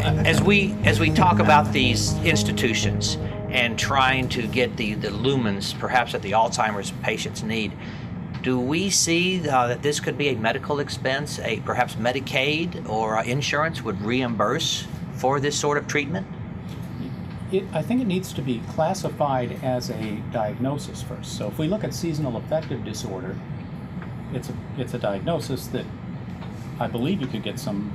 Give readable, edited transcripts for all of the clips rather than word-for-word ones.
As we talk about these institutions and trying to get the lumens perhaps that the Alzheimer's patients need, do we see that this could be a medical expense, perhaps Medicaid or insurance would reimburse for this sort of treatment? I think it needs to be classified as a diagnosis first. So if we look at seasonal affective disorder, it's a diagnosis that I believe you could get some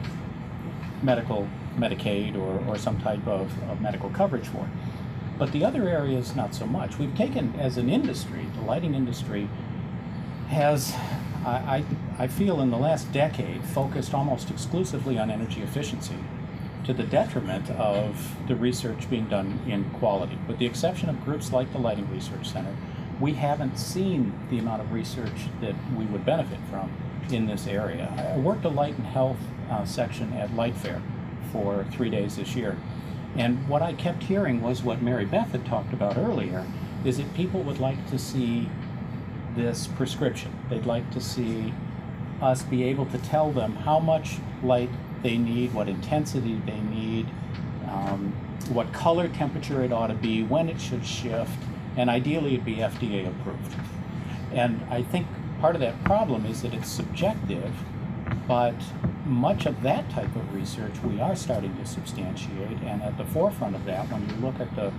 Medicaid or some type of medical coverage for. But the other areas, not so much. We've taken, as an industry, the lighting industry has, I feel in the last decade, focused almost exclusively on energy efficiency to the detriment of the research being done in quality. With the exception of groups like the Lighting Research Center, we haven't seen the amount of research that we would benefit from in this area. I worked a light and health section at Light Fair for 3 days this year. And what I kept hearing was what Mary Beth had talked about earlier, is that people would like to see this prescription. They'd like to see us be able to tell them how much light they need, what intensity they need, what color temperature it ought to be, when it should shift, and ideally it'd be FDA approved. And I think part of that problem is that it's subjective, but much of that type of research we are starting to substantiate, and at the forefront of that, when you look at the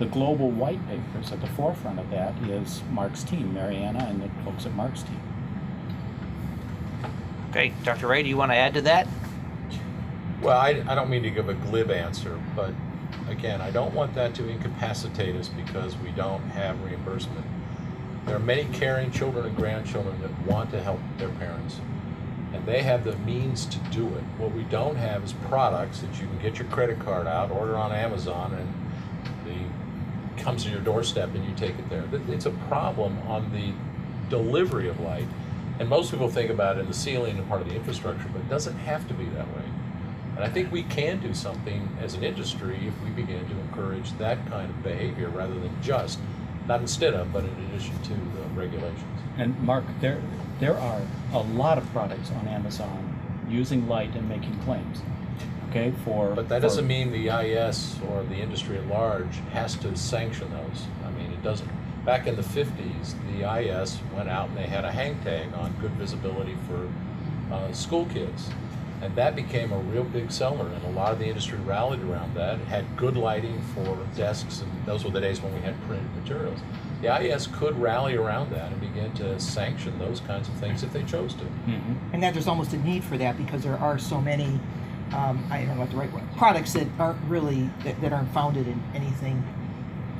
global white papers, at the forefront of that is Mark's team, Mariana and the folks at Mark's team. Okay, Dr. Ray, do you want to add to that? Well, I don't mean to give a glib answer, but again, I don't want that to incapacitate us because we don't have reimbursement. There are many caring children and grandchildren that want to help their parents, and they have the means to do it. What we don't have is products that you can get your credit card out, order on Amazon, and it comes to your doorstep and you take it there. It's a problem on the delivery of light, and most people think about it in the ceiling and part of the infrastructure, but it doesn't have to be that way. And I think we can do something as an industry if we begin to encourage that kind of behavior rather than just, not instead of, but in addition to the regulations. And Mark, there are a lot of products on Amazon using light and making claims. Okay, but that doesn't mean the IES or the industry at large has to sanction those. I mean, it doesn't. Back in the 50s, the IES went out and they had a hang tag on good visibility for school kids. And that became a real big seller, and a lot of the industry rallied around that. It had good lighting for desks, and those were the days when we had printed materials. The IES could rally around that and begin to sanction those kinds of things if they chose to. Mm-hmm. And that there's almost a need for that because there are so many, I don't know what the right word, products that aren't really, that aren't founded in anything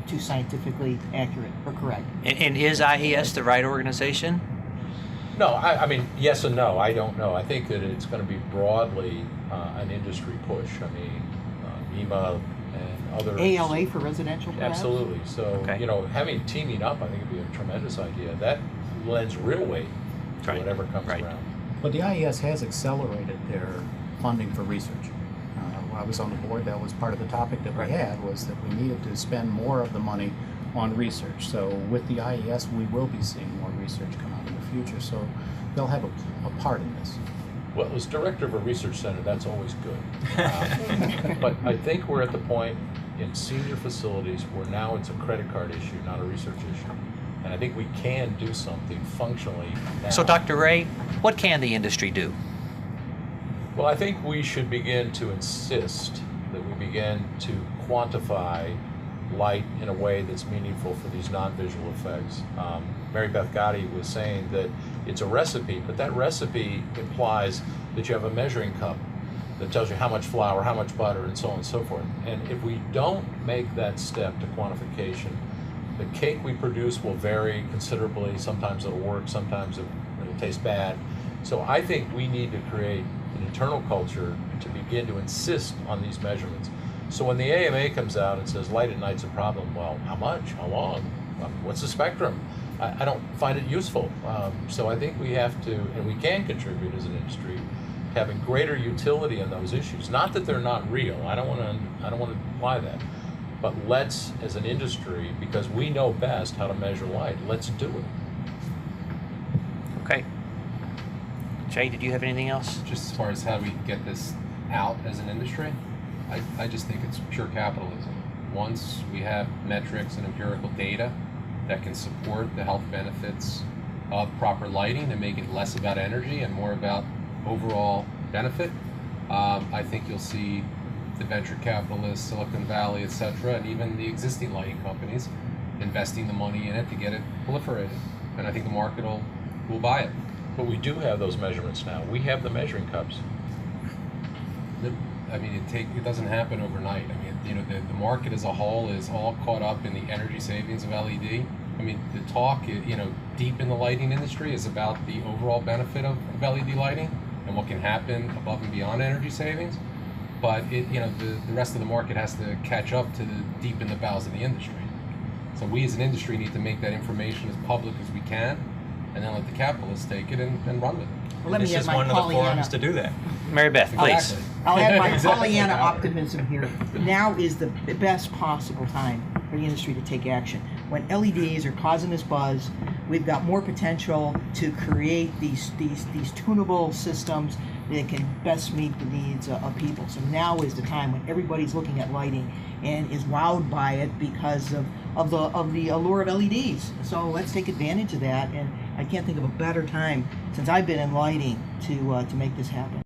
too scientifically accurate or correct. And is IES the right organization? No, I mean, yes and no. I don't know. I think that it's going to be broadly an industry push. I mean, EMA and other ALA for residential, perhaps? Absolutely. So, okay. You know, teaming up, I think would be a tremendous idea. That lends real weight to whatever comes around. But the IES has accelerated their funding for research. When I was on the board, that was part of the topic that we had, was that we needed to spend more of the money on research. So with the IES, we will be seeing more research come out in the future. So they'll have a part in this. Well, as director of a research center, that's always good. But I think we're at the point in senior facilities where now it's a credit card issue, not a research issue. And I think we can do something functionally now. So, Dr. Ray, what can the industry do? Well, I think we should begin to insist that we begin to quantify light in a way that's meaningful for these non-visual effects. Mary Beth Gotti was saying that it's a recipe, but that recipe implies that you have a measuring cup that tells you how much flour, how much butter, and so on and so forth. And if we don't make that step to quantification, the cake we produce will vary considerably. Sometimes it'll work, sometimes it'll taste bad. So I think we need to create an internal culture to begin to insist on these measurements. So when the AMA comes out and says light at night's a problem, well, how much? How long? What's the spectrum? I don't find it useful. So I think we have to, and we can contribute as an industry, having greater utility in those issues. Not that they're not real. I don't want to imply that. But let's, as an industry, because we know best how to measure light, let's do it. Okay. Jay, did you have anything else? Just as far as how we get this out as an industry? I just think it's pure capitalism. Once we have metrics and empirical data that can support the health benefits of proper lighting and make it less about energy and more about overall benefit, I think you'll see the venture capitalists, Silicon Valley, etc., and even the existing lighting companies investing the money in it to get it proliferated. And I think the market will buy it. But we do have those measurements now. We have the measuring cups. I mean, it doesn't happen overnight. I mean, you know, the market as a whole is all caught up in the energy savings of LED. I mean, the talk, you know, deep in the lighting industry is about the overall benefit of LED lighting and what can happen above and beyond energy savings. But you know, the rest of the market has to catch up to deep in the bowels of the industry. So we as an industry need to make that information as public as we can, and then let the capitalists take it and run with it. Well, let me This add is my one of the Pollyanna. forums to do that. Mary Beth, please. Exactly. I'll add my Exactly. Pollyanna optimism here. Now is the best possible time for the industry to take action. When LEDs are causing this buzz, we've got more potential to create these tunable systems that can best meet the needs of people. So now is the time when everybody's looking at lighting and is wowed by it because of the allure of LEDs. So let's take advantage of that, and I can't think of a better time since I've been in lighting to make this happen.